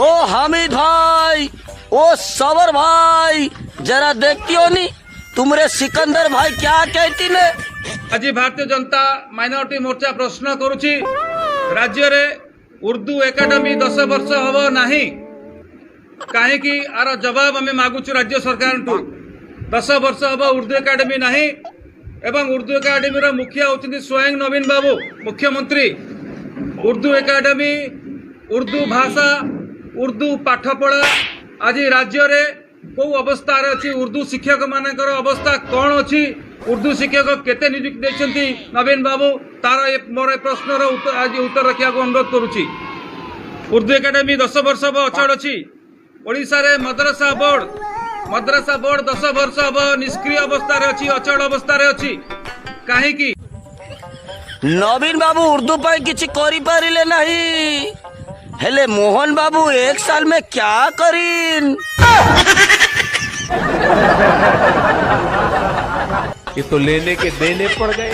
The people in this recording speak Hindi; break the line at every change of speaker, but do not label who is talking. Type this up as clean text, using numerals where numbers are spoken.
ओ हामिद भाई, ओ सबर भाई, जरा देखती हो नी तुमरे सिकंदर भाई क्या कहती ने।
आज भारतीय जनता माइनॉरिटी मोर्चा प्रश्न करुछि राज्य रे उर्दू एकाडेमी 10 वर्ष हब नाही कहीं आर जवाब आम मागुचु राज्य सरकार 10 वर्ष हब उर्दू एकाडेमी नाही एवं उर्दू एकाडेमी रो मुखिया होती स्वयं नवीन बाबू मुख्यमंत्री। उर्दू एकाडेमी, उर्दू भाषा, उर्दू पाठपढ़ा आज राज्य रे कौ अवस्था अच्छी, उर्दू शिक्षक मानकर अवस्था कौन अच्छी, उर्दू शिक्षक केते नियुक्ति देछंती नवीन बाबू, तार मोर प्रश्नर आज उत्तर रखा अनुरोध करुछि। उर्दू एकाडेमी 10 वर्ष हम अचल अच्छी। ओडिशा रे मद्रासा बोर्ड 10 वर्ष हम निष्क्रिय अवस्था अच्छी, अचल अवस्था अच्छी कहीं।
नवीन बाबू उर्दू पर किसी करी पारिले नहीं, हेले मोहन बाबू 1 साल में क्या करीन।
ये तो लेने के देने पड़ गए।